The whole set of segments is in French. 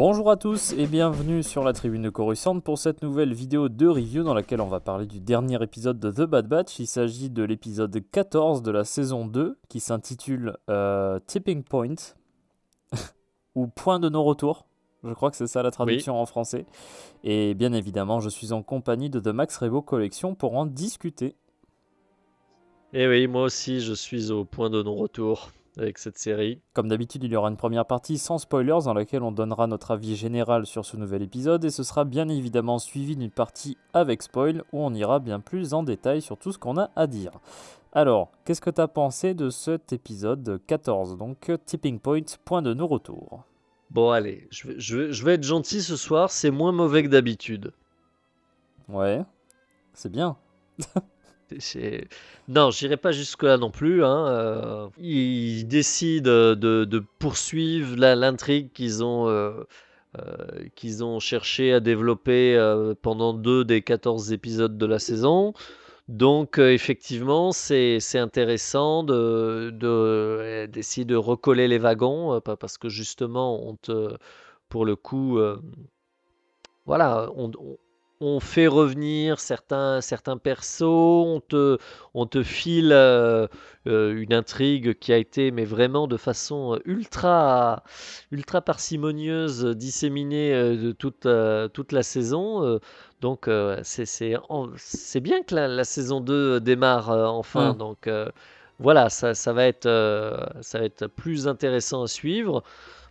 Bonjour à tous et bienvenue sur la tribune de Coruscant pour cette nouvelle vidéo de review dans laquelle on va parler du dernier épisode de The Bad Batch. Il s'agit de l'épisode 14 de la saison 2 qui s'intitule Tipping Point ou Point de non-retour. Je crois que c'est ça la Oui, traduction en français. Et bien évidemment, je suis en compagnie de The Max Rebo Collection pour en discuter. et oui, moi aussi je suis au point de non-retour avec cette série. Comme d'habitude, il y aura une première partie sans spoilers dans laquelle on donnera notre avis général sur ce nouvel épisode et ce sera bien évidemment suivi d'une partie avec spoil où on ira bien plus en détail sur tout ce qu'on a à dire. Alors, qu'est-ce que tu as pensé de cet épisode 14, donc Tipping Point, point de non-retour? Bon allez, je vais être gentil ce soir, c'est moins mauvais que d'habitude. Ouais, c'est bien. C'est- Non, j'irai pas jusque-là non plus, hein. Ils décident de poursuivre l'intrigue qu'ils ont cherché à développer pendant 2 des 14 épisodes de la saison. Donc effectivement, c'est intéressant d'essayer de recoller les wagons, parce que justement, pour le coup, voilà, on fait revenir certains persos, on te file une intrigue qui a été, mais vraiment de façon ultra parcimonieuse, disséminée de toute la saison. Donc c'est bien que la saison 2 démarre enfin. Hmm. Donc voilà, ça va être plus intéressant à suivre.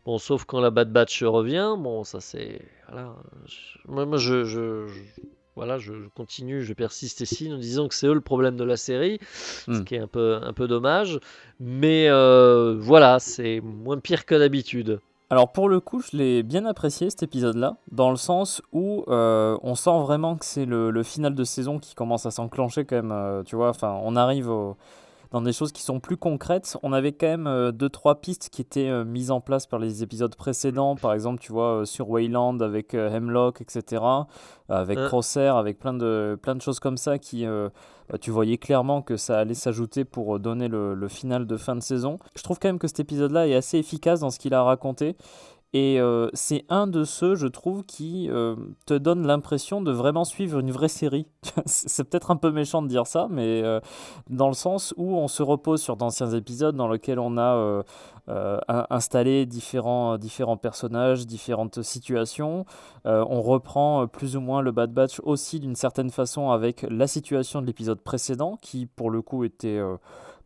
Bon, sauf quand la Bad Batch revient, bon, ça c'est. Voilà. Moi, voilà, je continue, je persiste ici en disant que c'est eux le problème de la série, ce Hmm. qui est un peu dommage. Mais voilà, c'est moins pire que d'habitude. Alors pour le coup, je l'ai bien apprécié cet épisode-là, dans le sens où on sent vraiment que c'est le final de saison qui commence à s'enclencher quand même, tu vois, enfin on arrive dans des choses qui sont plus concrètes. On avait quand même deux, trois pistes qui étaient mises en place par les épisodes précédents. Par exemple, tu vois, sur Wayland avec Hemlock, etc. Avec Hein. Crosshair, avec plein de choses comme ça qui, tu voyais clairement que ça allait s'ajouter pour donner le final de fin de saison. Je trouve quand même que cet épisode-là est assez efficace dans ce qu'il a raconté. Et c'est un de ceux, je trouve, qui te donne l'impression de vraiment suivre une vraie série. C'est peut-être un peu méchant de dire ça, mais dans le sens où on se repose sur d'anciens épisodes dans lesquels on a installé différents personnages, différentes situations. On reprend plus ou moins le Bad Batch aussi d'une certaine façon avec la situation de l'épisode précédent, qui pour le coup était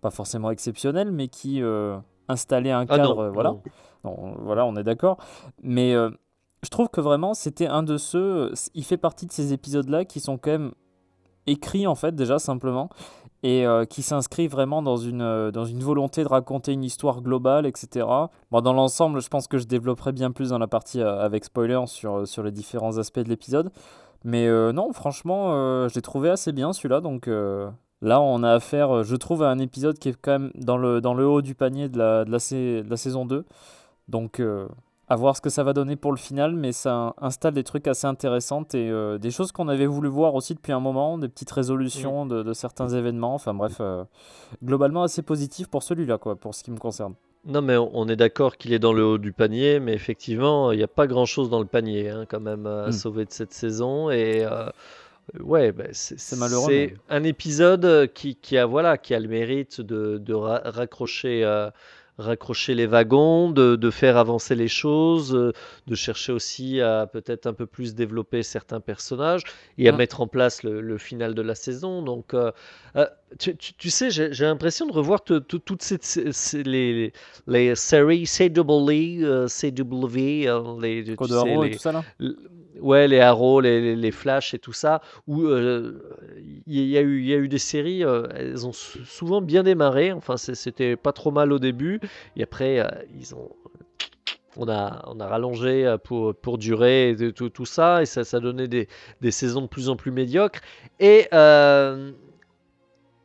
pas forcément exceptionnel, mais qui installait un Ah non, cadre, voilà. non. Non, voilà, on est d'accord. Mais je trouve que vraiment, c'était un de ceux. Il fait partie de ces épisodes-là qui sont quand même écrits, en fait, déjà simplement, et qui s'inscrivent vraiment dans une volonté de raconter une histoire globale, etc. Bon, dans l'ensemble, je pense que je développerai bien plus dans la partie avec spoiler sur les différents aspects de l'épisode. Mais non, franchement, je l'ai trouvé assez bien celui-là. Donc là, on a affaire, je trouve, à un épisode qui est quand même dans le haut du panier de la saison 2. Donc, à voir ce que ça va donner pour le final, mais ça installe des trucs assez intéressantes et des choses qu'on avait voulu voir aussi depuis un moment, des petites Mm. résolutions de certains événements. Enfin bref, globalement assez positif pour celui-là, quoi, pour ce qui me concerne. Non, mais on est d'accord qu'il est dans le haut du panier, mais effectivement, il n'y a pas grand-chose dans le panier, hein, quand même, à Hmm. sauver de cette saison. Et ouais, bah, C'est malheureux, mais. c'est un épisode qui a, voilà, qui a le mérite de raccrocher, raccrocher les wagons, de faire avancer les choses, de chercher aussi à peut-être un peu plus développer certains personnages et à Hmm. mettre en place le final de la saison. Donc, euh, tu sais, j'ai l'impression de revoir toutes les séries CW, CW, tu sais, Codero et tout ça là. l- ouais, les Arrow, les Flash et tout ça, où il y a eu des séries, elles ont souvent bien démarré, enfin c'était pas trop mal au début, et après on a rallongé pour durer et tout ça, et ça donnait des saisons de plus en plus médiocres. Et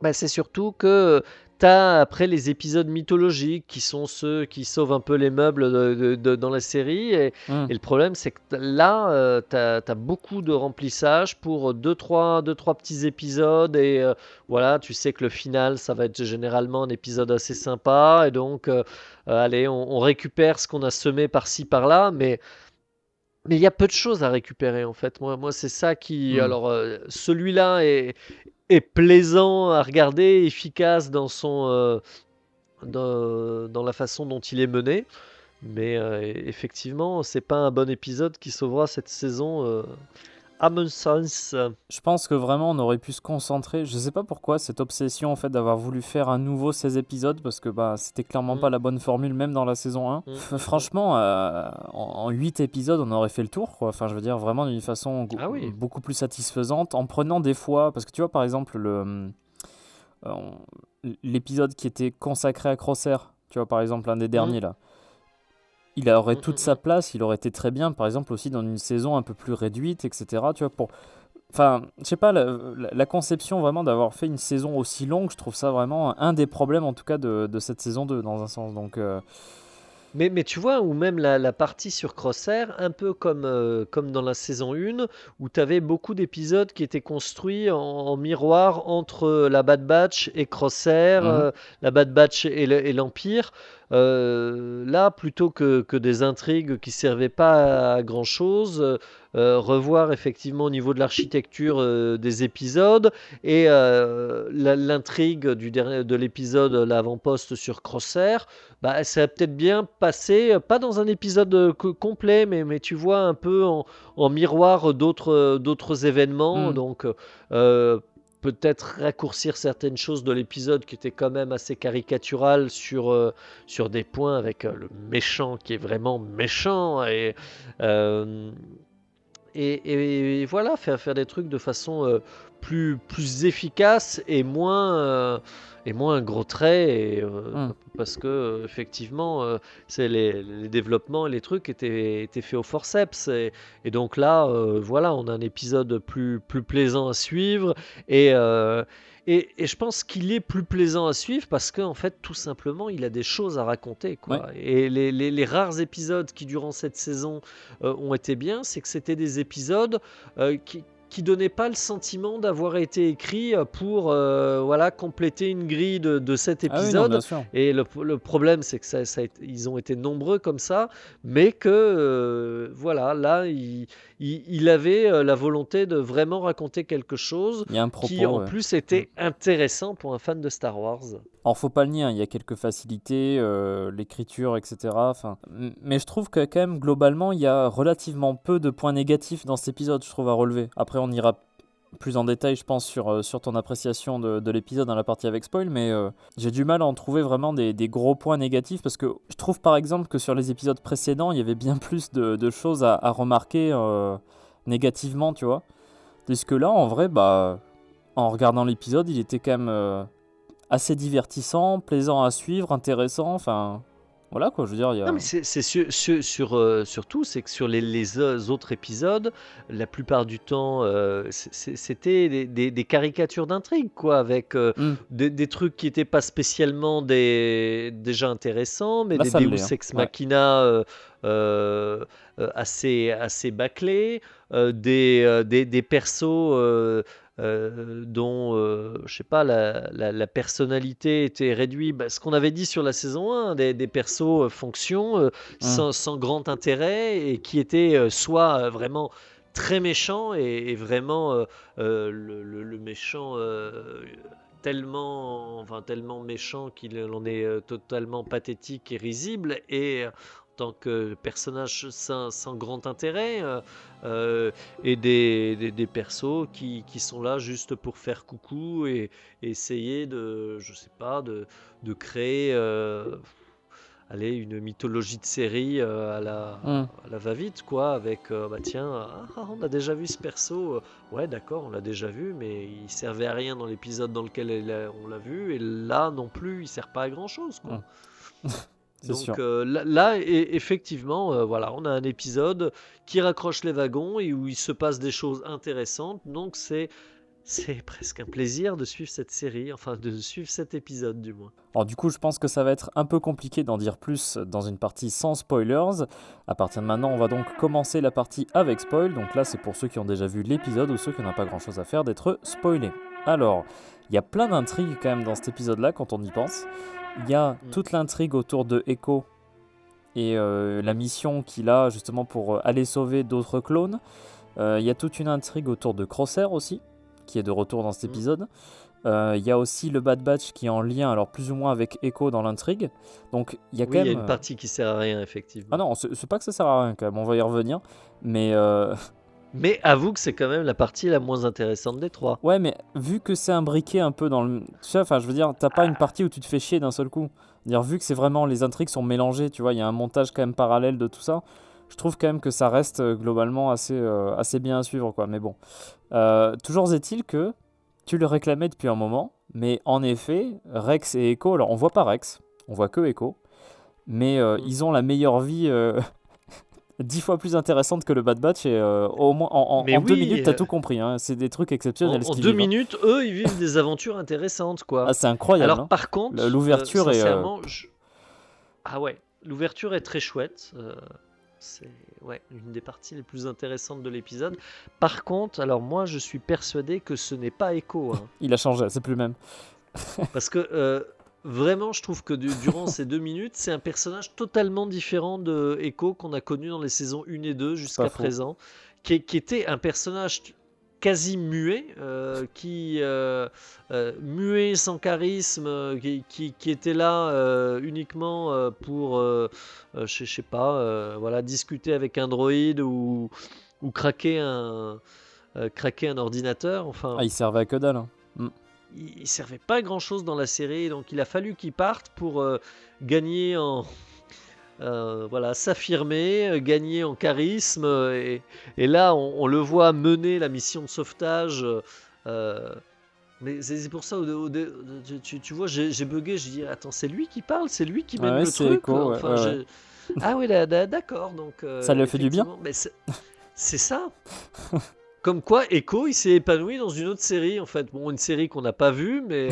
bah, c'est surtout que t'as après les épisodes mythologiques qui sont ceux qui sauvent un peu les meubles dans la série. Hmm. Et le problème, c'est que là, t'as beaucoup de remplissage pour deux, trois petits épisodes. Et voilà, tu sais que le final, ça va être généralement un épisode assez sympa. Et donc, allez, on récupère ce qu'on a semé par-ci, par-là. Mais Mais il y a peu de choses à récupérer en fait. Moi c'est ça qui. Hmm. Alors, celui-là est plaisant à regarder, efficace dans la façon dont il est mené. Mais effectivement, c'est pas un bon épisode qui sauvera cette saison, à mon sens. Je pense que vraiment on aurait pu se concentrer. Je sais pas pourquoi cette obsession en fait d'avoir voulu faire un nouveau 16 épisodes parce que bah c'était clairement pas Mm, la bonne formule même dans la saison 1. mm, mm, mm. Franchement, en 8 épisodes on aurait fait le tour quoi. Enfin je veux dire vraiment d'une façon Ah oui. beaucoup plus satisfaisante en prenant des fois parce que tu vois par exemple euh, l'épisode qui était consacré à Crosshair, tu vois par exemple un des Mm, derniers là. Il aurait mm, toute mm, sa mm. place, il aurait été très bien, par exemple aussi dans une saison un peu plus réduite, etc. Tu vois, pour enfin, je sais pas, la conception vraiment d'avoir fait une saison aussi longue, je trouve ça vraiment un des problèmes en tout cas de cette saison 2 dans un sens. Donc, Mais tu vois, ou même la partie sur Crosshair, un peu comme dans la saison 1, où tu avais beaucoup d'épisodes qui étaient construits en miroir entre la Bad Batch et Crosshair, mhm. la Bad Batch et l'Empire. Là, plutôt que des intrigues qui servaient pas à grand-chose, revoir effectivement au niveau de l'architecture des épisodes et l'intrigue de l'épisode, l'avant-poste sur Crosshair, bah, ça a peut-être bien passé, pas dans un épisode complet, mais tu vois un peu en miroir d'autres événements. Hmm. Donc, euh, peut-être raccourcir certaines choses de l'épisode qui était quand même assez caricatural sur des points avec le méchant qui est vraiment méchant. Euh, et voilà, faire des trucs de façon plus efficace et moins un gros trait. Hmm. Parce que, effectivement, c'est les développements et les trucs étaient faits au forceps. Et donc là, voilà, on a un épisode plus plaisant à suivre. Et, euh, et je pense qu'il est plus plaisant à suivre parce qu'en fait, tout simplement, il a des choses à raconter, Ouais. quoi. Et les rares épisodes qui, durant cette saison, ont été bien, c'est que c'était des épisodes qui donnaient pas le sentiment d'avoir été écrits pour voilà, compléter une grille de cet Ah oui, non, bien épisode. sûr. Et le problème, c'est que ils ont été nombreux comme ça, mais que voilà, là, il avait la volonté de vraiment raconter quelque chose Il y a un qui, propos, en ouais. plus, Hmm. était intéressant pour un fan de Star Wars. Alors, faut pas le nier, hein, il y a quelques facilités, l'écriture, etc. Enfin, mais je trouve que quand même, globalement, il y a relativement peu de points négatifs dans cet épisode, je trouve, à relever. Après, on ira plus en détail, je pense, sur ton appréciation de l'épisode dans la partie avec spoil, mais j'ai du mal à en trouver vraiment des gros points négatifs, parce que je trouve, par exemple, que sur les épisodes précédents, il y avait bien plus de choses à remarquer négativement, tu vois. Tandis que là, en vrai, bah, en regardant l'épisode, il était quand même assez divertissant, plaisant à suivre, intéressant. Enfin, voilà quoi, je veux dire, il y Non, a. mais c'est surtout, c'est que sur les autres épisodes, la plupart du temps, c'était des caricatures d'intrigue, quoi, avec Hmm. des trucs qui n'étaient pas spécialement déjà intéressants, mais Là, des ça Deus l'est, hein. Ex Ouais. Machina assez bâclés, des persos dont, je sais pas, la personnalité était réduite. Bah, ce qu'on avait dit sur la saison 1, des persos fonctions Hmm. sans grand intérêt et qui étaient soit vraiment très méchants et vraiment le méchant tellement méchant qu'il en est totalement pathétique et risible et en tant que personnage sans grand intérêt et des persos qui sont là juste pour faire coucou et essayer je sais pas, de créer allez, une mythologie de série Hmm. à la va-vite, quoi, avec, bah tiens, on a déjà vu ce perso, ouais, d'accord, on l'a déjà vu, mais il servait à rien dans l'épisode dans lequel on l'a vu, et là non plus, il sert pas à grand-chose, quoi. Hmm. C'est sûr. Donc là, effectivement, voilà, on a un épisode qui raccroche les wagons et où il se passe des choses intéressantes, donc c'est presque un plaisir de suivre cette série, enfin de suivre cet épisode du moins. Alors du coup, je pense que ça va être un peu compliqué d'en dire plus dans une partie sans spoilers. À partir de maintenant, on va donc commencer la partie avec spoil. Donc là, c'est pour ceux qui ont déjà vu l'épisode ou ceux qui n'ont pas grand-chose à faire d'être spoilés. Alors, il y a plein d'intrigues quand même dans cet épisode-là quand on y pense. Il y a Mm. toute l'intrigue autour de Echo et la mission qu'il a justement pour aller sauver d'autres clones. Il y a toute une intrigue autour de Crosshair aussi, qui est de retour dans cet Mm. épisode. Il y a aussi le Bad Batch qui est en lien, alors plus ou moins avec Echo dans l'intrigue. Donc il y a Oui, quand il y a même. une partie qui sert à rien, Ah effectivement. non, c'est pas que ça sert à rien quand même, on va y revenir. Mais Mais avoue que c'est quand même la partie la moins intéressante des 3. ouais, mais vu que c'est imbriqué un peu dans le. Tu sais, enfin, je veux dire, t'as pas une partie où tu te fais chier d'un seul coup. Dire, vu que c'est vraiment. Les intrigues sont mélangées, tu vois, il y a un montage quand même parallèle de tout ça. Je trouve quand même que ça reste globalement assez bien à suivre, quoi. Mais bon. Toujours est-il que tu le réclamais depuis un moment. Mais en effet, Rex et Echo. Alors, on voit pas Rex, on voit que Echo. Mais ils ont la meilleure vie. 10 fois plus intéressante que le Bad Batch et au moins Mais en 2 oui, minutes t'as tout compris, hein. C'est des trucs exceptionnels ce en qu'ils 2 vivent, hein. minutes, eux, ils vivent des aventures intéressantes, Ah, quoi. c'est incroyable, Alors, hein. par contre, L'ouverture est sincèrement, ah ouais, l'ouverture est très chouette. C'est ouais, une des parties les plus intéressantes de l'épisode. Par contre, alors moi, je suis persuadé que ce n'est pas Echo, hein. il a changé, c'est plus le même. Parce que vraiment, je trouve que durant ces 2 minutes, c'est un personnage totalement différent de Echo qu'on a connu dans les saisons 1 et 2 Pas jusqu'à faux. présent, qui était un personnage quasi muet, muet sans charisme, qui était là uniquement pour, je sais pas, voilà, discuter avec un droïde ou craquer un ordinateur. Enfin, Ah, il servait à que dalle, hein. Mm. il servait pas à grand chose dans la série, donc il a fallu qu'il parte pour gagner en voilà, s'affirmer, gagner en charisme, et là on le voit mener la mission de sauvetage. Mais c'est pour ça, tu vois, j'ai bugué, je dis attends, c'est lui qui parle, c'est lui qui mène Ouais, le c'est truc. Echo, ouais, Enfin, ouais, ouais. ah oui, d'accord, donc Ça lui a fait du bien. effectivement, mais c'est ça. Comme quoi, Echo, il s'est épanoui dans une autre série, en fait. Bon, une série qu'on n'a pas vue, mais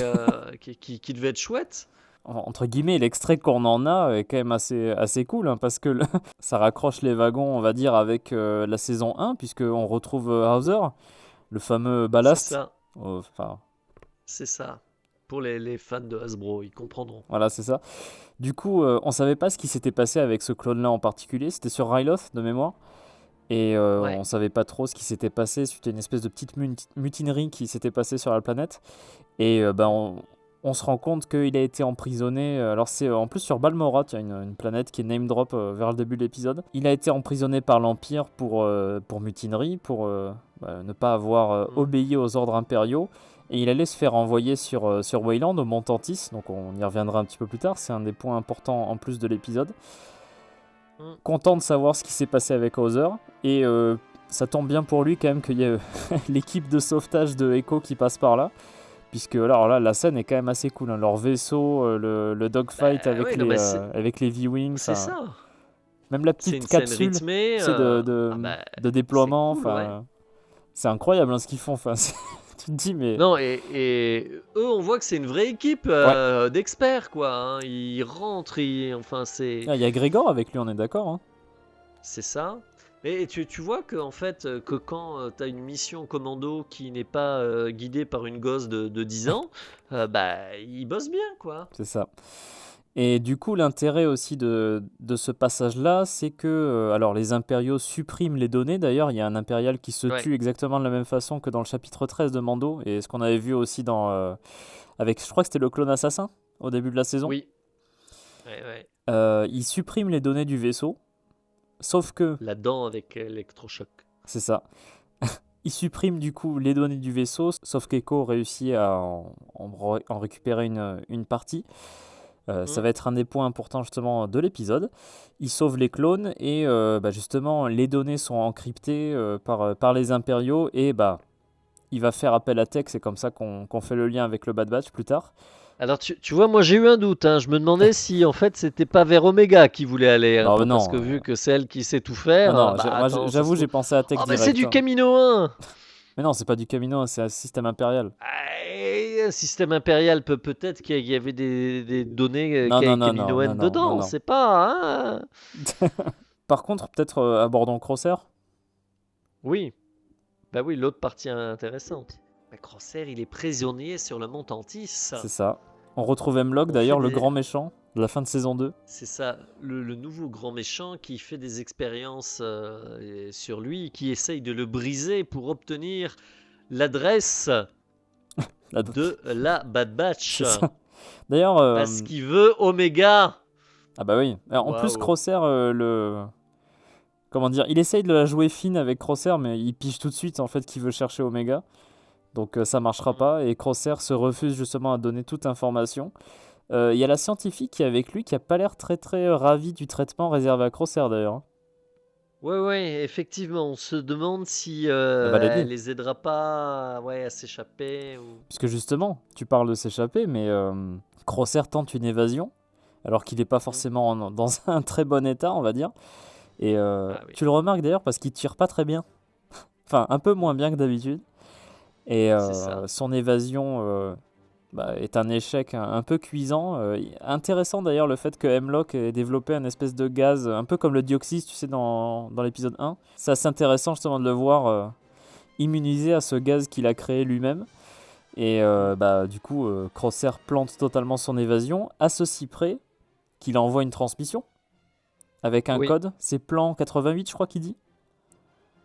qui devait être chouette. Entre guillemets, l'extrait qu'on en a est quand même assez cool, hein, parce que ça raccroche les wagons, on va dire, avec la saison 1, puisqu'on retrouve Hauser, le fameux C'est Ballast. ça, Enfin, c'est ça. Pour les fans de Hasbro, ils comprendront. voilà, c'est ça. Du coup, on savait pas ce qui s'était passé avec ce clone-là en particulier. C'était sur Ryloth, de mémoire. Et Ouais. on savait pas trop ce qui s'était passé. C'était une espèce de petite mutinerie qui s'était passée sur la planète. Et ben, on se rend compte qu'il a été emprisonné. Alors, c'est en plus sur Balmorra, il y a une planète qui est name drop vers le début de l'épisode. Il a été emprisonné par l'Empire pour mutinerie, pour ne pas avoir obéi aux ordres impériaux. Et il allait se faire envoyer sur Wayland, au Mont Tantis. Donc, on y reviendra un petit peu plus tard. C'est un des points importants en plus de l'épisode. Content de savoir ce qui s'est passé avec Hauser. Et ça tombe bien pour lui quand même qu'il y ait l'équipe de sauvetage de Echo qui passe par là. Puisque alors là, la scène est quand même assez cool, hein. Leur vaisseau, le dogfight avec, ouais, non, mais c'est avec les V-Wings. c'est ça. Même la C'est une petite scène capsule rythmée. c'est de déploiement. C'est cool, ouais. C'est incroyable, hein, ce qu'ils font. Tu te dis, mais. Non, et eux, on voit que c'est une vraie équipe d'experts, quoi, hein. Ils rentrent, enfin, Ah, il y a Grégor avec lui, on est d'accord, hein. c'est ça. Et tu vois que, en fait, que quand tu as une mission commando qui n'est pas guidée par une gosse de 10 ans, bah, ils bossent bien, quoi. C'est ça. Et du coup, l'intérêt aussi de ce passage-là, c'est que alors les impériaux suppriment les données. D'ailleurs, il y a un impérial qui se Ouais. tue exactement de la même façon que dans le chapitre 13 de Mando, et ce qu'on avait vu aussi avec, je crois que c'était le clone assassin au début de la saison. Oui. Ouais. Ils suppriment les données du vaisseau, sauf que, La dent avec électrochoc. c'est ça, ils suppriment du coup les données du vaisseau, sauf qu'Echo réussit à en récupérer une partie. Ça va être un des points importants justement de l'épisode. Il sauve les clones et justement les données sont encryptées par les impériaux et il va faire appel à Tech. C'est comme ça qu'on fait le lien avec le Bad Batch plus tard. Alors tu vois, moi j'ai eu un doute, hein. Je me demandais si en fait c'était pas vers Omega qui voulait aller, hein, Non, parce que vu que c'est elle qui sait tout faire, non, bah, moi, attends, ça j'avoue se j'ai trouve- pensé à Tech Oh, mais direct, c'est du hein. Camino 1. Mais non, c'est pas du Camino, c'est un système impérial. Un système impérial, peut-être qu'il y avait des données Non, non, non, Camino N non, non, dedans, non, on non. sait pas, hein. Par contre, peut-être abordons Crosshair. Oui, bah oui, l'autre partie intéressante. Bah, Crosshair, il est prisonnier sur le mont Antis. C'est ça. On retrouve M-Log On d'ailleurs, fait le des- grand méchant. de la fin de saison 2. C'est ça, le nouveau grand méchant qui fait des expériences sur lui, qui essaye de le briser pour obtenir l'adresse Là, de la Bad Batch. c'est ça. D'ailleurs, Parce qu'il veut Omega. ah bah oui. Alors, en plus, Waouh. Crosshair, comment dire, il essaye de la jouer fine avec Crosshair, mais il pige tout de suite en fait qu'il veut chercher Omega. Donc ça marchera pas, et Crosshair se refuse justement à donner toute information. Il y a la scientifique qui est avec lui, qui a pas l'air très très ravi du traitement réservé à Crosshair d'ailleurs, hein. Ouais, effectivement, on se demande si Elle va l'aider. elle les aidera pas à s'échapper. Puisque justement, tu parles de s'échapper, mais Crosshair tente une évasion, alors qu'il n'est pas forcément dans un très bon état, on va dire. Et Ah oui, tu le remarques d'ailleurs parce qu'il tire pas très bien. Enfin, un peu moins bien que d'habitude. Et c'est ça. son évasion est un échec un peu cuisant. Intéressant d'ailleurs le fait que Hemlock ait développé un espèce de gaz, un peu comme le dioxyde, tu sais, dans l'épisode 1. C'est assez intéressant justement de le voir immunisé à ce gaz qu'il a créé lui-même. Et du coup, Crosshair plante totalement son évasion, à ceci près qu'il envoie une transmission avec un Oui. code. C'est plan 88, je crois qu'il dit.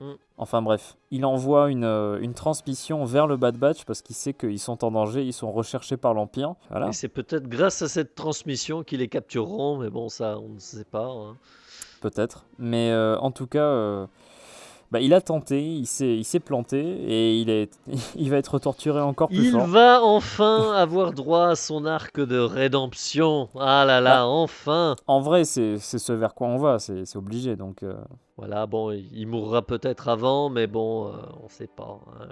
Mm. Enfin bref, il envoie une transmission vers le Bad Batch parce qu'il sait qu'ils sont en danger, ils sont recherchés par l'Empire. Voilà, Et c'est peut-être grâce à cette transmission qu'ils les captureront, mais bon, ça, on ne sait pas, hein. peut-être. Mais en tout cas, il a tenté, il s'est planté et il va être torturé encore plus Il fort. va enfin avoir droit à son arc de rédemption. Ah là Bah, là, enfin. en vrai, c'est ce vers quoi on va, c'est obligé. Donc Voilà, bon, il mourra peut-être avant, mais bon, on sait pas, hein,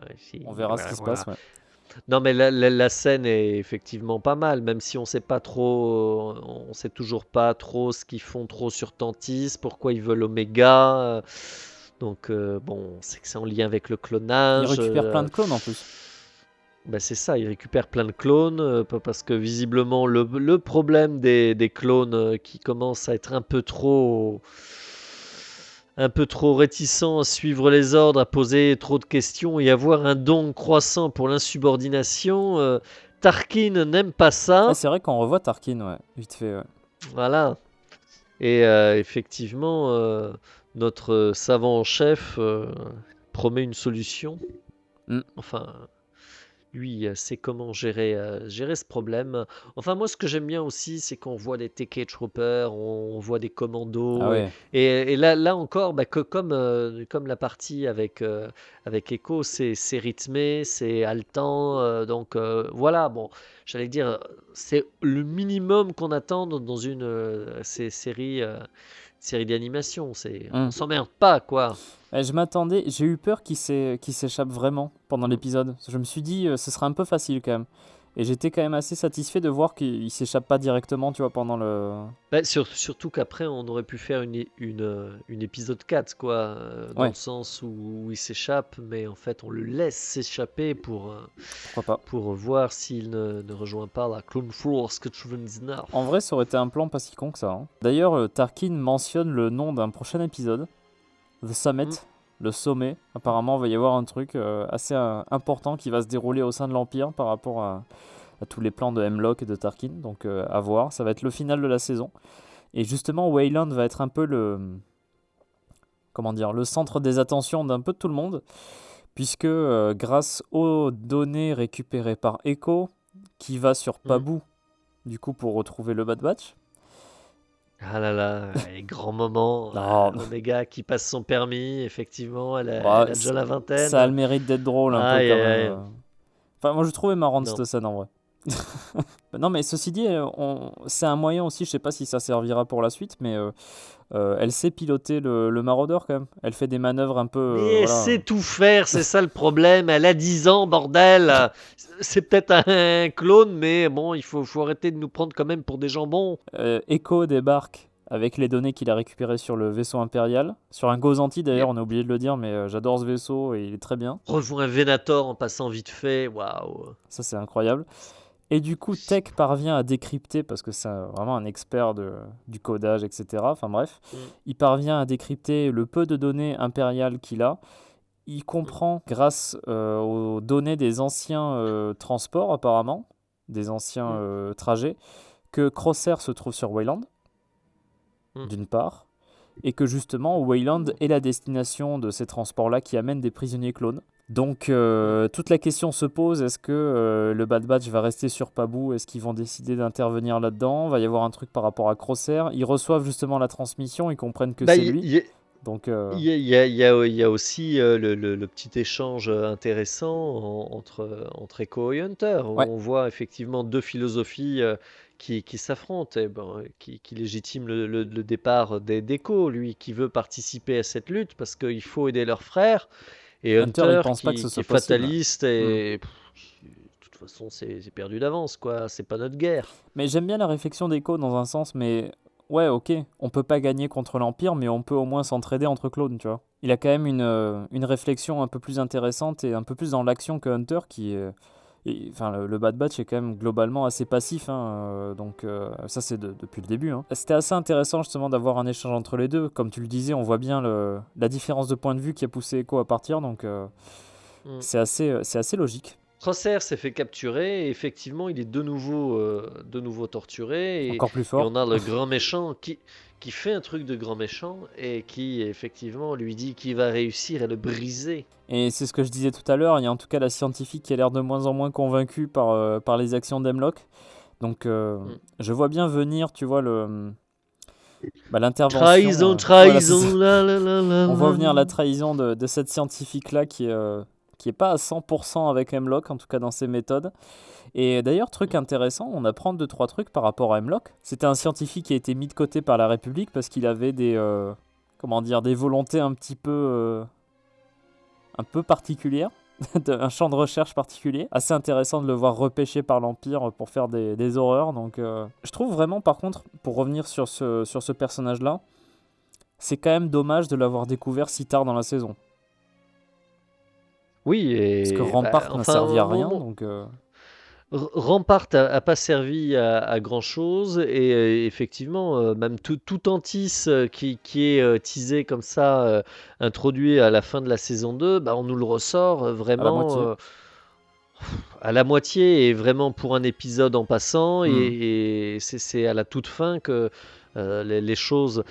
on verra ce qui se passe. voilà. Ouais. Non, mais la scène est effectivement pas mal, même si on sait pas trop, on sait toujours pas trop ce qu'ils font trop sur Tantis, pourquoi ils veulent Oméga. Donc, bon, on sait que c'est en lien avec le Il clonage. récupère plein de clones en plus. Bah, c'est ça, il récupère plein de clones, parce que visiblement le problème des clones qui commencent à être un peu trop réticents à suivre les ordres, à poser trop de questions et avoir un don croissant pour l'insubordination. Tarkin n'aime pas Ah, ça, c'est vrai qu'on revoit Tarkin, ouais, vite fait. Ouais. voilà. Et effectivement, notre savant en chef promet une solution. Mm. Enfin, lui sait comment gérer ce problème. Enfin, moi, ce que j'aime bien aussi, c'est qu'on voit des TK Troopers, on voit des Ah commandos. ouais. Et là encore, comme la partie avec Echo, c'est rythmé, c'est haletant. Donc voilà, bon, j'allais dire, c'est le minimum qu'on attend dans une série d'animation. On Mm. s'emmerde pas, quoi. Je m'attendais, j'ai eu peur qu'il s'échappe vraiment pendant l'épisode. Je me suis dit, ce serait un peu facile quand même. Et j'étais quand même assez satisfait de voir qu'il s'échappe pas directement, tu vois, pendant le. Bah, surtout qu'après, on aurait pu faire une épisode 4, quoi, dans Ouais, le sens où il s'échappe, mais en fait, on le laisse s'échapper pourquoi pas. pour voir s'il ne rejoint pas la Clone Force 99. En vrai, ça aurait été un plan pas si con que ça, hein. D'ailleurs, Tarkin mentionne le nom d'un prochain épisode, The Summit, Mm. le sommet. Apparemment, il va y avoir un truc assez important qui va se dérouler au sein de l'Empire par rapport à tous les plans de Hemlock et de Tarkin. Donc, à voir. Ça va être le final de la saison. Et justement, Wayland va être un peu comment dire, le centre des attentions d'un peu de tout le monde, puisque grâce aux données récupérées par Echo, qui va sur Mm. Pabu, du coup, pour retrouver le Bad Batch. Ah là là, les grands moments. Non, Omega qui passe son permis, effectivement, elle bah, a déjà la ça a vingtaine. le mérite d'être drôle un peu Aïe, quand aïe, même. aïe. Enfin, moi je trouvais marrante Non. cette scène en vrai. Non, mais ceci dit, c'est un moyen aussi, je sais pas si ça servira pour la suite, mais elle sait piloter le maraudeur quand même. Elle fait des manœuvres un peu. Mais elle Voilà. sait tout faire, c'est ça le problème. Elle a 10 ans, bordel. C'est peut-être un clone, mais bon, il faut arrêter de nous prendre quand même pour des jambons. Echo débarque avec les données qu'il a récupérées sur le vaisseau impérial. Sur un Gozanti d'ailleurs, Et on a oublié de le dire, mais j'adore ce vaisseau et il est très bien. revoit un Venator en passant vite fait. Waouh. Ça, c'est incroyable. Et du coup, Tech parvient à décrypter, parce que c'est vraiment un expert du codage, etc. Enfin bref, Mm, il parvient à décrypter le peu de données impériales qu'il a. Il mm, comprend, grâce aux données des anciens transports apparemment, des anciens mm. trajets, que Crosshair se trouve sur Wayland, d'une part, et que justement Wayland est la destination de ces transports-là qui amènent des prisonniers clones. Donc toute la question se pose, est-ce que le Bad Batch va rester sur Pabu? Est-ce qu'ils vont décider d'intervenir là-dedans? Va y avoir un truc par rapport à Crosshair? Ils reçoivent justement la transmission, ils comprennent que c'est lui. Donc, il y a aussi le petit échange intéressant entre Echo et Hunter. Ouais. On voit effectivement deux philosophies qui s'affrontent, et qui légitiment le départ d'Echo, lui qui veut participer à cette lutte parce qu'il faut aider leur frère, et Hunter il pense pas que ce qui soit est fataliste et de toute façon c'est perdu d'avance, quoi. C'est pas notre guerre. Mais j'aime bien la réflexion d'Echo dans un sens, mais ouais, ok, on peut pas gagner contre l'Empire, mais on peut au moins s'entraider entre clones, tu vois. Il a quand même une réflexion un peu plus intéressante et un peu plus dans l'action que Hunter, qui est... Enfin, le Bad Batch est quand même globalement assez passif, hein, donc ça c'est depuis le début. Hein. C'était assez intéressant justement d'avoir un échange entre les deux. Comme tu le disais, on voit bien la différence de point de vue qui a poussé Echo à partir, donc c'est assez logique. Crosshair s'est fait capturer et effectivement il est de nouveau torturé, et Encore plus fort. on a le grand méchant qui fait un truc de grand méchant et qui effectivement lui dit qu'il va réussir à le briser. Et c'est ce que je disais tout à l'heure, il y a en tout cas la scientifique qui a l'air de moins en moins convaincue par les actions d'Hemlock. Donc je vois bien venir, tu vois, l'intervention. Trahison, voilà, on voit venir la trahison de cette scientifique-là qui est pas à 100% avec Hemlock, en tout cas dans ses méthodes. Et d'ailleurs, truc intéressant, on apprend 2-3 trucs par rapport à Hemlock. C'était un scientifique qui a été mis de côté par la République parce qu'il avait des volontés un peu particulières, un champ de recherche particulier. Assez intéressant de le voir repêché par l'Empire pour faire des horreurs. Donc, je trouve vraiment, par contre, pour revenir sur ce personnage-là, c'est quand même dommage de l'avoir découvert si tard dans la saison. Oui, et parce que Rampart n'a servi à rien, donc... Rampart a pas servi à grand chose, et effectivement même tout Antis qui est teasé comme ça, introduit à la fin de la saison 2, on nous le ressort vraiment à la moitié, et vraiment pour un épisode en passant, et c'est à la toute fin que les choses...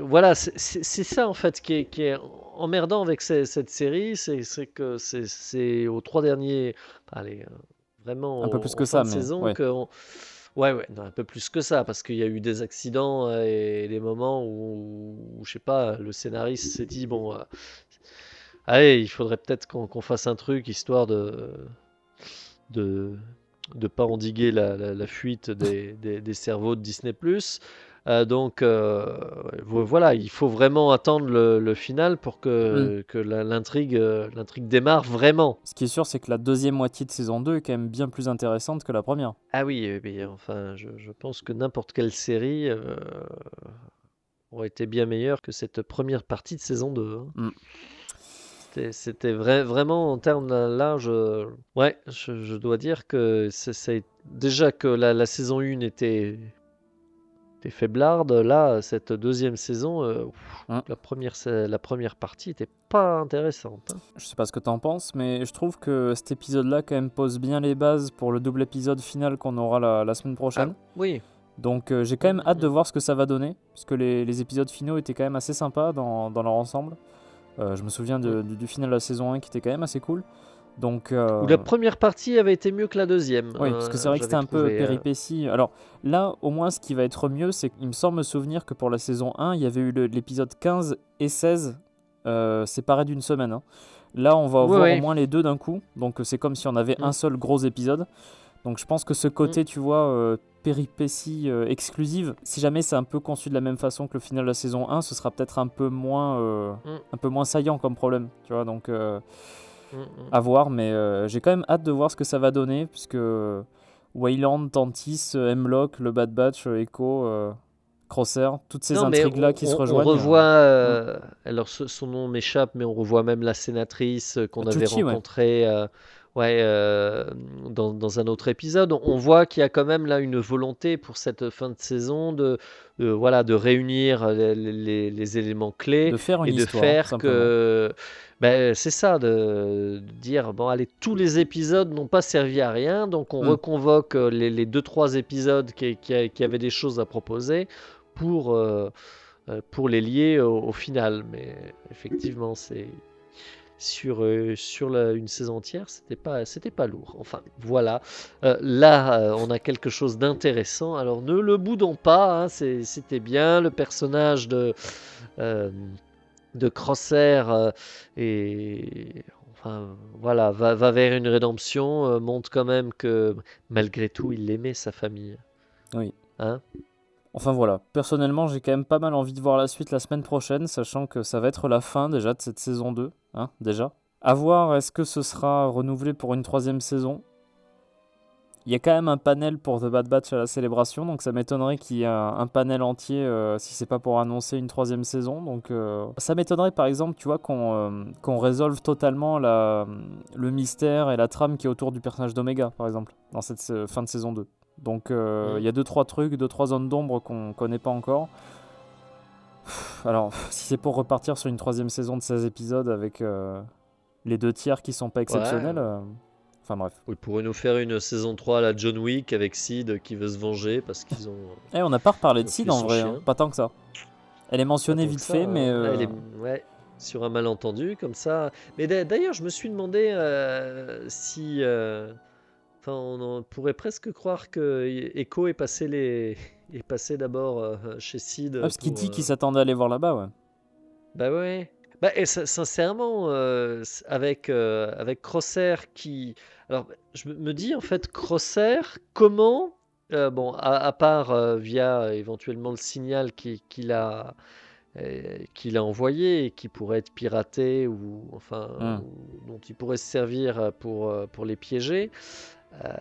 Voilà, c'est ça en fait qui est emmerdant avec cette série, c'est que c'est aux 3 derniers... Allez, vraiment un peu plus que ça, mais saison, ouais. Non, un peu plus que ça, parce qu'il y a eu des accidents et des moments où je sais pas, le scénariste s'est dit bon, allez, il faudrait peut-être qu'on fasse un truc histoire de pas endiguer la fuite des cerveaux de Disney+. Donc voilà, il faut vraiment attendre le final pour que l'intrigue démarre vraiment. Ce qui est sûr, c'est que la deuxième moitié de saison 2 est quand même bien plus intéressante que la première. Ah oui, mais enfin, je pense que n'importe quelle série aurait été bien meilleure que cette première partie de saison 2. Hein. C'était vraiment en termes là, je dois dire que déjà que la saison 1 était faiblarde. Là, cette deuxième saison, la première partie était pas intéressante. Hein. Je sais pas ce que t'en penses, mais je trouve que cet épisode-là quand même pose bien les bases pour le double épisode final qu'on aura la semaine prochaine. Ah, oui. Donc j'ai quand même hâte de voir ce que ça va donner, puisque les épisodes finaux étaient quand même assez sympas dans leur ensemble. Je me souviens du final de la saison 1 qui était quand même assez cool. Donc, où la première partie avait été mieux que la deuxième. Oui, parce que c'est vrai que c'était un peu péripétie. Alors là, au moins, ce qui va être mieux, c'est qu'il me semble me souvenir que pour la saison 1, il y avait eu l'épisode 15 et 16 séparés d'une semaine. Hein. Là, on va voir au moins les deux d'un coup. Donc c'est comme si on avait un seul gros épisode. Donc je pense que ce côté, tu vois, péripétie exclusive, si jamais c'est un peu conçu de la même façon que le final de la saison 1, ce sera peut-être un peu moins saillant comme problème. Tu vois, donc... à voir, mais j'ai quand même hâte de voir ce que ça va donner, puisque Wayland, Tantis, Hemlock, le Bad Batch, Echo, Crosshair, toutes ces intrigues-là qui se rejoignent. On revoit, alors son nom m'échappe, mais on revoit même la sénatrice qu'on avait rencontrée Ouais, dans un autre épisode, on voit qu'il y a quand même là une volonté pour cette fin de saison voilà, de réunir les éléments clés De faire une et de histoire, faire simplement. que, ben, c'est ça, de dire, bon, allez, tous les épisodes n'ont pas servi à rien, donc on Hmm. reconvoque les 2-3 épisodes qui avaient des choses à proposer pour les lier au final. Mais effectivement, sur une saison entière, c'était pas lourd. Enfin, voilà. Là, on a quelque chose d'intéressant. Alors, ne le boudons pas, hein, c'était bien. Le personnage euh, de Crosshair et enfin, voilà, va vers une rédemption, montre quand même que malgré tout, il aimait sa famille. Oui. Hein. Enfin voilà, personnellement j'ai quand même pas mal envie de voir la suite la semaine prochaine, sachant que ça va être la fin déjà de cette saison 2, hein, déjà. À voir, est-ce que ce sera renouvelé pour une troisième saison? Il y a quand même un panel pour The Bad Batch à la célébration, donc ça m'étonnerait qu'il y ait un panel entier si c'est pas pour annoncer une troisième saison. Donc ça m'étonnerait par exemple, tu vois, qu'on résolve totalement le mystère et la trame qui est autour du personnage d'Omega, par exemple, dans cette fin de saison 2. Donc il y a 2-3 trucs, 2-3 zones d'ombre qu'on connaît pas encore. Alors, si c'est pour repartir sur une troisième saison de 16 épisodes avec les 2 tiers qui sont pas Ouais. exceptionnels, enfin bref. Il pourrait nous faire une saison 3 à la John Wick avec Sid qui veut se venger parce qu'ils ont Eh, on n'a pas reparlé de Sid tué en son vrai, hein. chien. Pas tant que ça. Elle est Pas mentionnée tant que vite ça, fait, mais hein. Elle est, ouais, sur un malentendu comme ça. Mais d'ailleurs, je me suis demandé si, enfin, on pourrait presque croire que Echo est passé d'abord chez Sid parce qu'il pour. dit qu'il s'attendait à aller voir là-bas, ouais. Bah ouais. Bah, et sincèrement, avec Crosshair qui. Alors, je me dis en fait, Crosshair, comment. Bon, à part via éventuellement le signal qu'il a envoyé et qui pourrait être piraté ou enfin Hmm. dont il pourrait se servir pour les piéger. euh,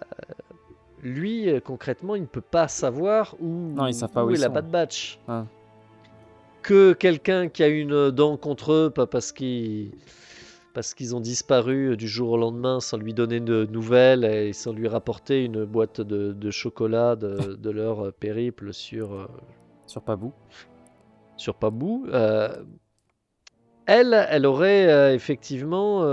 Lui, concrètement, il ne peut pas savoir Non, ils savent pas où où ils est la sont. Bad Batch. Hein. Que quelqu'un qui a une dent contre eux, pas parce qu'ils ont disparu du jour au lendemain sans lui donner de nouvelles et sans lui rapporter une boîte de chocolat de leur périple Sur Pabou. sur Pabou. Elle aurait effectivement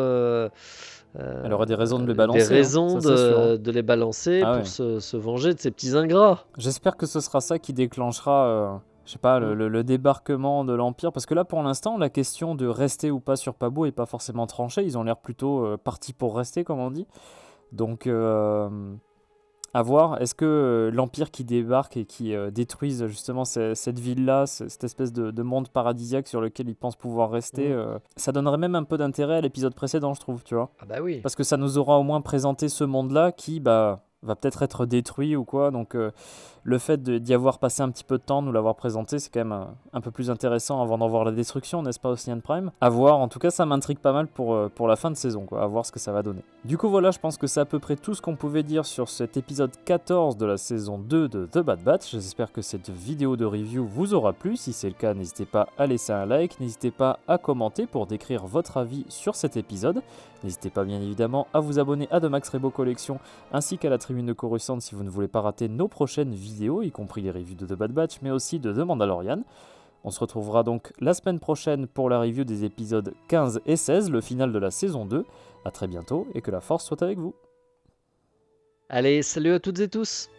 Elle aurait des raisons de les des balancer, hein. raisons Ça c'est sûr, hein. de les balancer Ah pour ouais. se venger de ces petits ingrats. J'espère que ce sera ça qui déclenchera, je sais pas, Mm. le débarquement de l'Empire. Parce que là, pour l'instant, la question de rester ou pas sur Pabou est pas forcément tranchée. Ils ont l'air plutôt partis pour rester, comme on dit. Donc, à voir. Est-ce que l'Empire qui débarque et qui détruise justement cette ville-là, cette espèce de monde paradisiaque sur lequel ils pensent pouvoir rester, Mm. ça donnerait même un peu d'intérêt à l'épisode précédent, je trouve, tu vois. Ah bah oui. Parce que ça nous aura au moins présenté ce monde-là qui bah, va peut-être être détruit ou quoi. Donc le fait d'y avoir passé un petit peu de temps, de nous l'avoir présenté, c'est quand même un peu plus intéressant avant d'en voir la destruction, n'est-ce pas, Ocean Prime? À voir, en tout cas ça m'intrigue pas mal pour la fin de saison, quoi, à voir ce que ça va donner. Du coup voilà, je pense que c'est à peu près tout ce qu'on pouvait dire sur cet épisode 14 de la saison 2 de The Bad Batch. J'espère que cette vidéo de review vous aura plu. Si c'est le cas, n'hésitez pas à laisser un like, n'hésitez pas à commenter pour décrire votre avis sur cet épisode. N'hésitez pas bien évidemment à vous abonner à The Max Rebo Collection ainsi qu'à la tribune de Coruscant si vous ne voulez pas rater nos prochaines vidéos, y compris les reviews de The Bad Batch, mais aussi de The Mandalorian. On se retrouvera donc la semaine prochaine pour la review des épisodes 15 et 16, le final de la saison 2. A très bientôt et que la force soit avec vous. Allez, salut à toutes et tous.